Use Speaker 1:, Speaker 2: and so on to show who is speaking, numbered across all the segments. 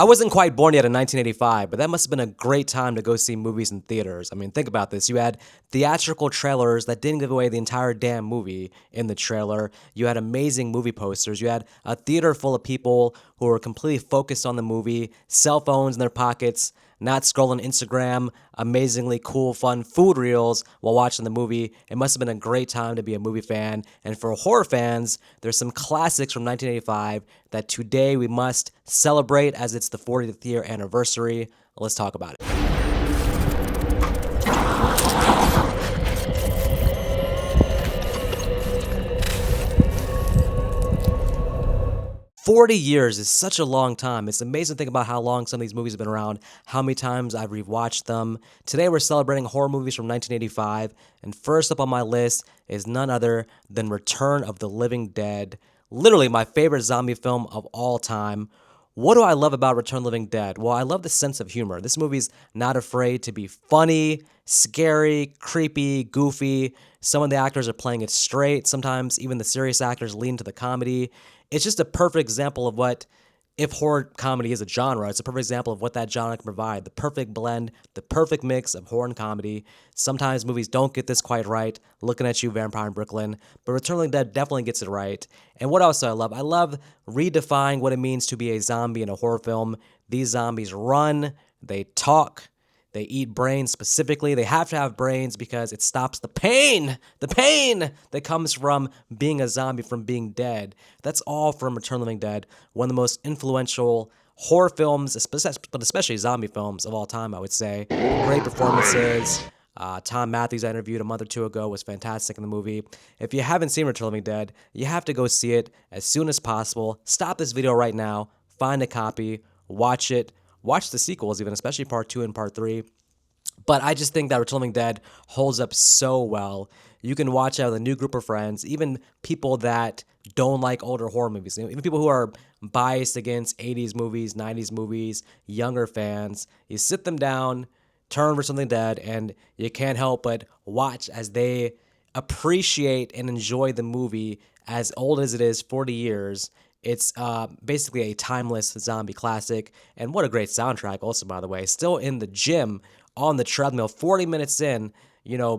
Speaker 1: I wasn't quite born yet in 1985, but that must have been a great time to go see movies in theaters. I mean, think about this. You had theatrical trailers that didn't give away the entire damn movie in the trailer. You had amazing movie posters. You had a theater full of people who were completely focused on the movie, cell phones in their pockets, not scrolling Instagram, amazingly cool, fun food reels while watching the movie. It must have been a great time to be a movie fan. And for horror fans, there's some classics from 1985 that today we must celebrate as it's the 40th year anniversary. Let's talk about it. 40 years is such a long time. It's amazing to think about how long some of these movies have been around, how many times I've rewatched them. Today we're celebrating horror movies from 1985, and first up on my list is none other than Return of the Living Dead, literally my favorite zombie film of all time. What do I love about Return of the Living Dead? Well, I love the sense of humor. This movie's not afraid to be funny, scary, creepy, goofy. Some of the actors are playing it straight. Sometimes even the serious actors lean to the comedy. It's just a perfect example of what, if horror comedy is a genre, it's a perfect example of what that genre can provide. The perfect blend, the perfect mix of horror and comedy. Sometimes movies don't get this quite right. Looking at you, Vampire in Brooklyn. But Return of the Living Dead definitely gets it right. And what else do I love? I love redefining what it means to be a zombie in a horror film. These zombies run, they talk, they eat brains specifically. They have to have brains because it stops the pain that comes from being a zombie, from being dead. That's all from Return of the Living Dead, one of the most influential horror films, but especially zombie films of all time, I would say. Great performances. Tom Matthews I interviewed a month or two ago was fantastic in the movie. If you haven't seen Return of the Living Dead, you have to go see it as soon as possible. Stop this video right now, find a copy, watch it. Watch the sequels even, especially part 2 and part 3. But I just think that Return of the Living Dead holds up so well. You can watch it with a new group of friends, even people that don't like older horror movies, even people who are biased against 80s movies, 90s movies, younger fans. You sit them down, turn Return of the Living Dead, and you can't help but watch as they appreciate and enjoy the movie as old as it is, 40 years. It's basically a timeless zombie classic, and what a great soundtrack also, by the way. Still in the gym, on the treadmill, 40 minutes in,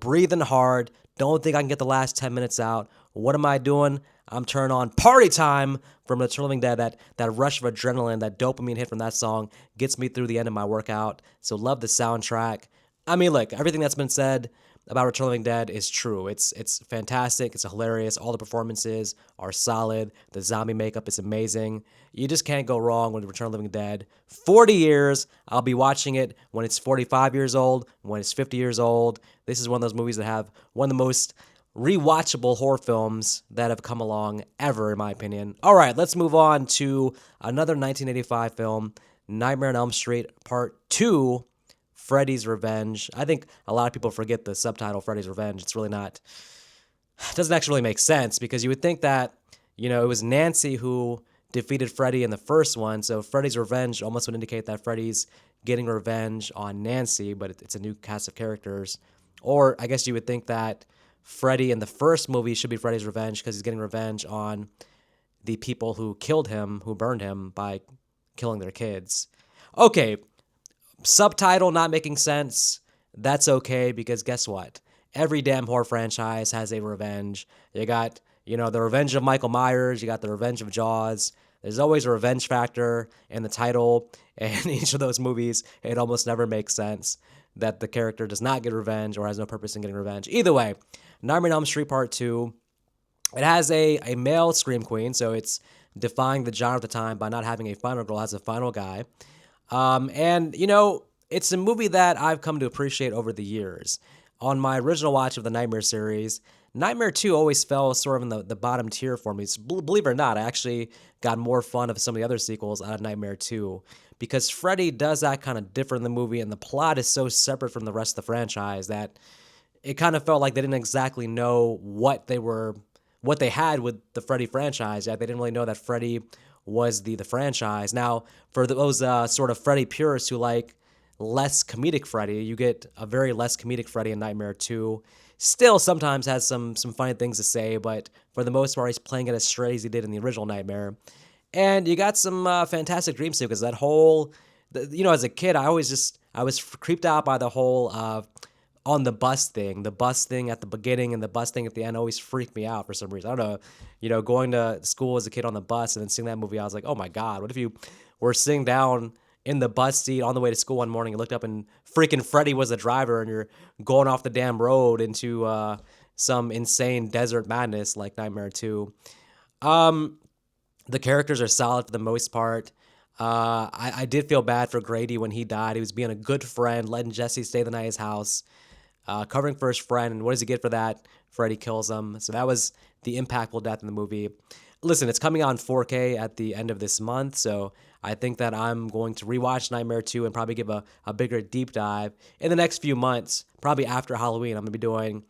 Speaker 1: breathing hard, don't think I can get the last 10 minutes out. What am I doing? I'm turning on Party Time from Return of the Living Dead. That rush of adrenaline, that dopamine hit from that song gets me through the end of my workout, so love the soundtrack. I mean, look, everything that's been said about Return of the Living Dead is true. It's fantastic. It's hilarious. All the performances are solid. The zombie makeup is amazing. You just can't go wrong with Return of the Living Dead. 40 years. I'll be watching it when it's 45 years old, when it's 50 years old. This is one of those movies that have one of the most rewatchable horror films that have come along ever, in my opinion. All right, let's move on to another 1985 film, Nightmare on Elm Street Part 2, Freddy's Revenge. I think a lot of people forget the subtitle Freddy's Revenge. It's really not, it doesn't actually really make sense because you would think that, it was Nancy who defeated Freddy in the first one. So Freddy's Revenge almost would indicate that Freddy's getting revenge on Nancy, but it's a new cast of characters. Or I guess you would think that Freddy in the first movie should be Freddy's Revenge because he's getting revenge on the people who killed him, who burned him by killing their kids. Okay, subtitle not making sense, that's okay because guess what? Every damn horror franchise has a revenge. You got, the revenge of Michael Myers, you got the revenge of Jaws. There's always a revenge factor in the title, and in each of those movies, it almost never makes sense that the character does not get revenge or has no purpose in getting revenge. Either way, Nightmare on Elm Street Part 2, it has a male Scream Queen, so it's defying the genre at the time by not having a final girl, it has a final guy. And, it's a movie that I've come to appreciate over the years. On my original watch of the Nightmare series, Nightmare 2 always fell sort of in the bottom tier for me. So believe it or not, I actually got more fun of some of the other sequels out of Nightmare 2 because Freddy does that kind of different in the movie, and the plot is so separate from the rest of the franchise that it kind of felt like they didn't exactly know what they had with the Freddy franchise. Yeah, they didn't really know that Freddy was the franchise. Now, for those sort of Freddy purists who like less comedic Freddy, you get a very less comedic Freddy in Nightmare 2. Still sometimes has some funny things to say, but for the most part, he's playing it as straight as he did in the original Nightmare. And you got some fantastic dream sequences. That whole, as a kid, I was creeped out by the whole on the bus thing. The bus thing at the beginning and the bus thing at the end always freaked me out for some reason. I don't know. Going to school as a kid on the bus and then seeing that movie, I was like, oh my God, what if you were sitting down in the bus seat on the way to school one morning and looked up and freaking Freddy was the driver and you're going off the damn road into some insane desert madness like Nightmare 2. Um, the characters are solid for the most part. I did feel bad for Grady when he died. He was being a good friend, letting Jesse stay the night at his house, covering for his friend. And what does he get for that? Freddy kills him. So that was the impactful death in the movie. Listen, it's coming out in 4K at the end of this month, so I think that I'm going to rewatch Nightmare 2 and probably give a bigger deep dive in the next few months, probably after Halloween. I'm going to be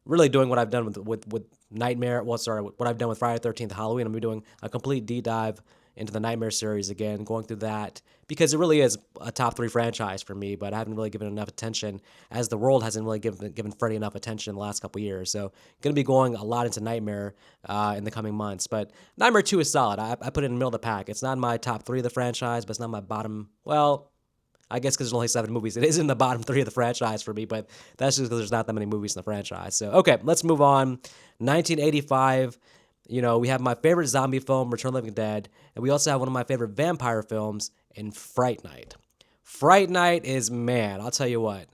Speaker 1: really doing what I've done with Nightmare. Well, sorry, what I've done with Friday the 13th Halloween. I'm going to be doing a complete deep dive into the Nightmare series again, going through that because it really is a top 3 franchise for me, but I haven't really given enough attention as the world hasn't really given Freddy enough attention in the last couple years. So going to be going a lot into Nightmare in the coming months, but Nightmare 2 is solid. I put it in the middle of the pack. It's not in my top 3 of the franchise, but it's not my bottom. Well, I guess because there's only 7 movies, it is in the bottom 3 of the franchise for me, but that's just because there's not that many movies in the franchise. So, okay, let's move on. 1985, we have my favorite zombie film, Return of the Living Dead, and we also have one of my favorite vampire films in Fright Night. Fright Night is, man, I'll tell you what.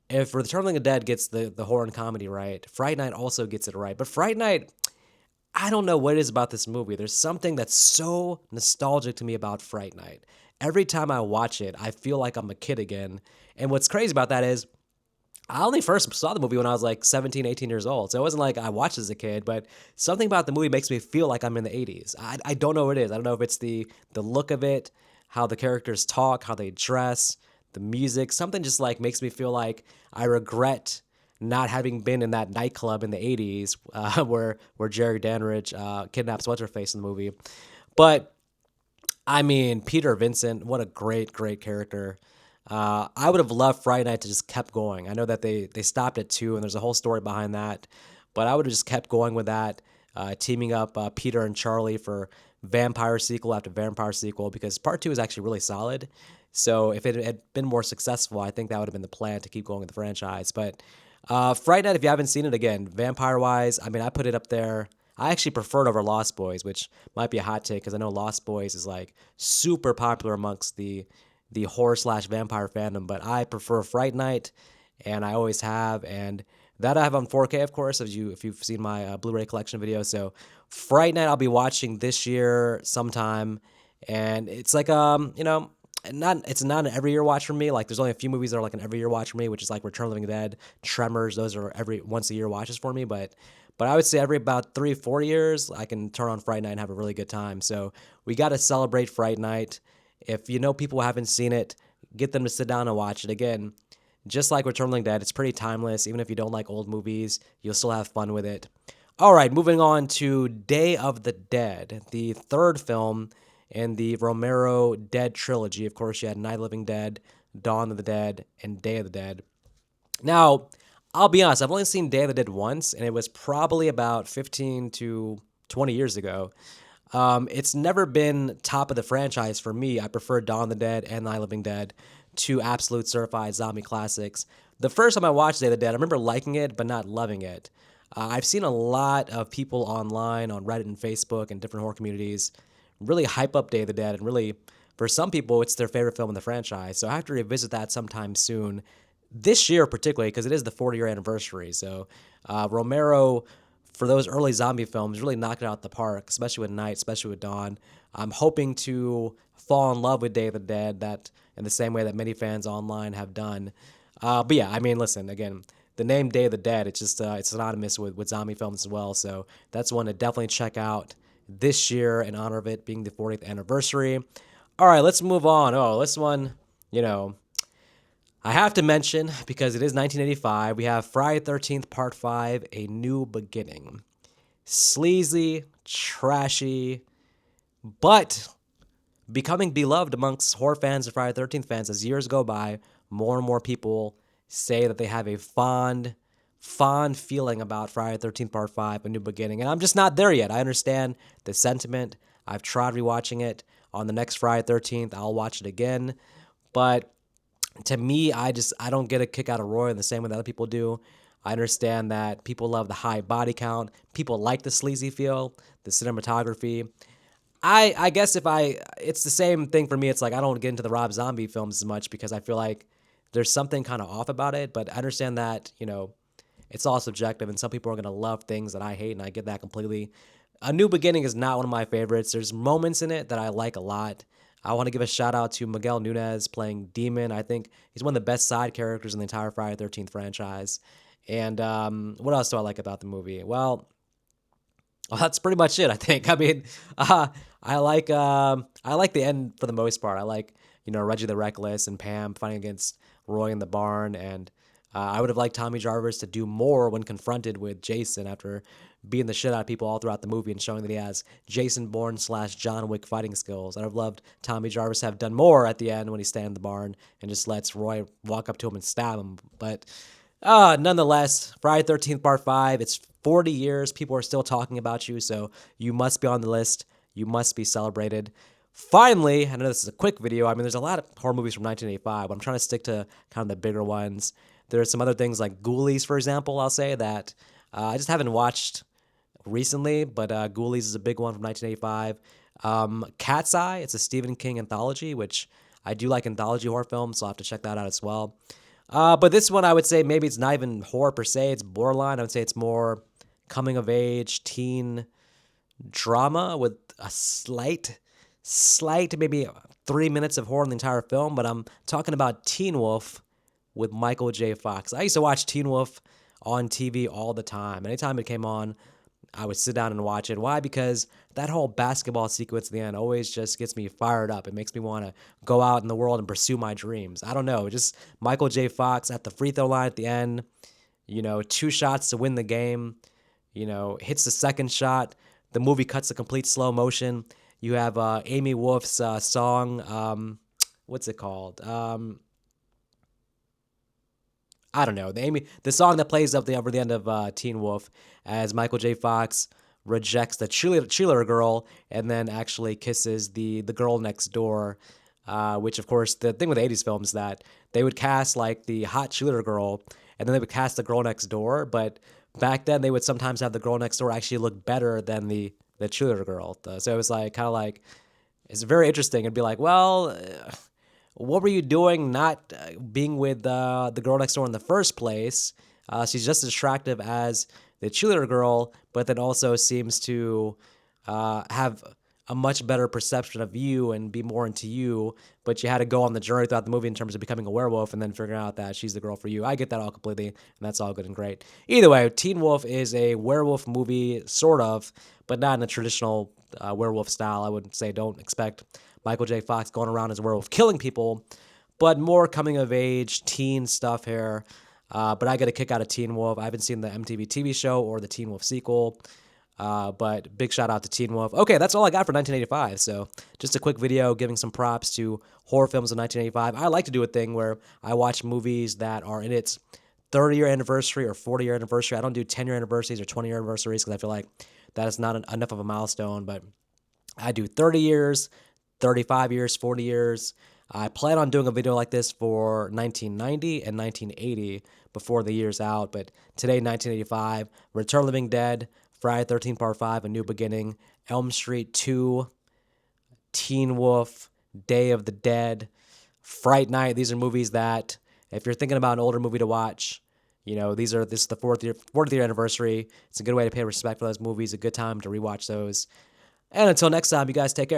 Speaker 1: If Return of the Living Dead gets the horror and comedy right, Fright Night also gets it right. But Fright Night, I don't know what it is about this movie. There's something that's so nostalgic to me about Fright Night. Every time I watch it, I feel like I'm a kid again. And what's crazy about that is I only first saw the movie when I was like 17, 18 years old. So it wasn't like I watched as a kid, but something about the movie makes me feel like I'm in the 80s. I don't know what it is. I don't know if it's the look of it, how the characters talk, how they dress, the music. Something just like makes me feel like I regret not having been in that nightclub in the 80s where Jerry Danridge kidnaps What's-Her-Face in the movie. But I mean, Peter Vincent, what a great, great character. I would have loved Friday Night to just kept going. I know that they stopped at 2, and there's a whole story behind that, but I would have just kept going with that, teaming up Peter and Charlie for vampire sequel after vampire sequel, because part 2 is actually really solid. So if it had been more successful, I think that would have been the plan to keep going with the franchise. But Friday Night, if you haven't seen it, again, vampire-wise, I mean, I put it up there. I actually prefer it over Lost Boys, which might be a hot take because I know Lost Boys is like super popular amongst the horror/vampire fandom, but I prefer Fright Night, and I always have, and that I have on 4K, of course, if you've seen my Blu-ray collection video. So Fright Night I'll be watching this year sometime, and it's like it's not an every year watch for me. Like there's only a few movies that are like an every year watch for me, which is like Return of the Living Dead, Tremors. Those are every once a year watches for me, but I would say every about 3-4 years, I can turn on Fright Night and have a really good time. So we got to celebrate Fright Night. If you know people who haven't seen it, get them to sit down and watch it. Again, just like Return of the Living Dead, it's pretty timeless. Even if you don't like old movies, you'll still have fun with it. All right, moving on to Day of the Dead, the third film in the Romero Dead trilogy. Of course, you had Night of the Living Dead, Dawn of the Dead, and Day of the Dead. Now, I'll be honest, I've only seen Day of the Dead once, and it was probably about 15 to 20 years ago. It's never been top of the franchise for me. I prefer Dawn of the Dead and Night of the Living Dead, 2 absolute certified zombie classics. The first time I watched Day of the Dead, I remember liking it, but not loving it. I've seen a lot of people online on Reddit and Facebook and different horror communities really hype up Day of the Dead, and really, for some people, it's their favorite film in the franchise. So I have to revisit that sometime soon. This year, particularly, because it is the 40-year anniversary. So Romero, for those early zombie films, really knocked it out the park, especially with Night, especially with Dawn. I'm hoping to fall in love with Day of the Dead, that in the same way that many fans online have done. But yeah, I mean, listen, again, the name Day of the Dead, it's just it's synonymous with zombie films as well. So that's one to definitely check out this year in honor of it being the 40th anniversary. All right, let's move on. Oh, this one, I have to mention, because it is 1985, we have Friday the 13th Part 5, A New Beginning. Sleazy, trashy, but becoming beloved amongst horror fans and Friday the 13th fans as years go by. More and more people say that they have a fond feeling about Friday the 13th Part 5, A New Beginning. And I'm just not there yet. I understand the sentiment. I've tried rewatching it. On the next Friday 13th, I'll watch it again. But to me, I don't get a kick out of Roy in the same way that other people do. I understand that people love the high body count. People like the sleazy feel, the cinematography. I guess it's the same thing for me. It's like I don't get into the Rob Zombie films as much because I feel like there's something kind of off about it. But I understand that, it's all subjective, and some people are gonna love things that I hate, and I get that completely. A New Beginning is not one of my favorites. There's moments in it that I like a lot. I want to give a shout out to Miguel Nunez playing Demon. I think he's one of the best side characters in the entire Friday 13th franchise. And what else do I like about the movie? Well, that's pretty much it, I think. I mean, I like the end for the most part. I like Reggie the Reckless and Pam fighting against Roy in the barn, and I would have liked Tommy Jarvis to do more when confronted with Jason after beating the shit out of people all throughout the movie and showing that he has Jason Bourne / John Wick fighting skills. I'd have loved Tommy Jarvis to have done more at the end when he's standing in the barn and just lets Roy walk up to him and stab him. But nonetheless, Friday 13th Part 5, it's 40 years. People are still talking about you, so you must be on the list. You must be celebrated. Finally, I know this is a quick video. I mean, there's a lot of horror movies from 1985, but I'm trying to stick to kind of the bigger ones. There's some other things like Ghoulies, for example, I'll say that I just haven't watched recently, but Ghoulies is a big one from 1985. Cat's Eye, it's a Stephen King anthology, which I do like anthology horror films, so I'll have to check that out as well. But this one, I would say maybe it's not even horror per se. It's borderline. I would say it's more coming of age, teen drama with a slight, maybe 3 minutes of horror in the entire film. But I'm talking about Teen Wolf with Michael J. Fox. I used to watch Teen Wolf on TV all the time. Anytime it came on, I would sit down and watch it. Why? Because that whole basketball sequence at the end always just gets me fired up. It makes me want to go out in the world and pursue my dreams. I don't know. Just Michael J. Fox at the free throw line at the end, 2 shots to win the game, hits the second shot. The movie cuts to complete slow motion. You have Amy Wolf's song. What's it called? I don't know. The song that plays over the end of Teen Wolf as Michael J. Fox rejects the cheerleader girl and then actually kisses the girl next door, which, of course, the thing with 80s films is that they would cast, like, the hot cheerleader girl, and then they would cast the girl next door, but back then they would sometimes have the girl next door actually look better than the cheerleader girl. So it was, like, kind of like, it's very interesting. It'd be like, well... what were you doing not being with the girl next door in the first place? She's just as attractive as the cheerleader girl, but then also seems to have a much better perception of you and be more into you, but you had to go on the journey throughout the movie in terms of becoming a werewolf and then figuring out that she's the girl for you. I get that all completely, and that's all good and great. Either way, Teen Wolf is a werewolf movie, sort of, but not in a traditional werewolf style. I would say don't expect Michael J. Fox going around as a werewolf killing people, but more coming of age, teen stuff here. But I get a kick out of Teen Wolf. I haven't seen the MTV TV show or the Teen Wolf sequel, but big shout out to Teen Wolf. Okay, that's all I got for 1985. So just a quick video giving some props to horror films of 1985. I like to do a thing where I watch movies that are in its 30-year anniversary or 40-year anniversary. I don't do 10-year anniversaries or 20-year anniversaries because I feel like that is not enough of a milestone, but I do 30 years, 35 years, 40 years. I plan on doing a video like this for 1990 and 1980 before the year's out, but today, 1985, Return of the Living Dead, Friday 13th Part 5, A New Beginning, Elm Street 2, Teen Wolf, Day of the Dead, Fright Night. These are movies that, if you're thinking about an older movie to watch, this is the 40th year anniversary. It's a good way to pay respect for those movies, a good time to rewatch those. And until next time, you guys take care.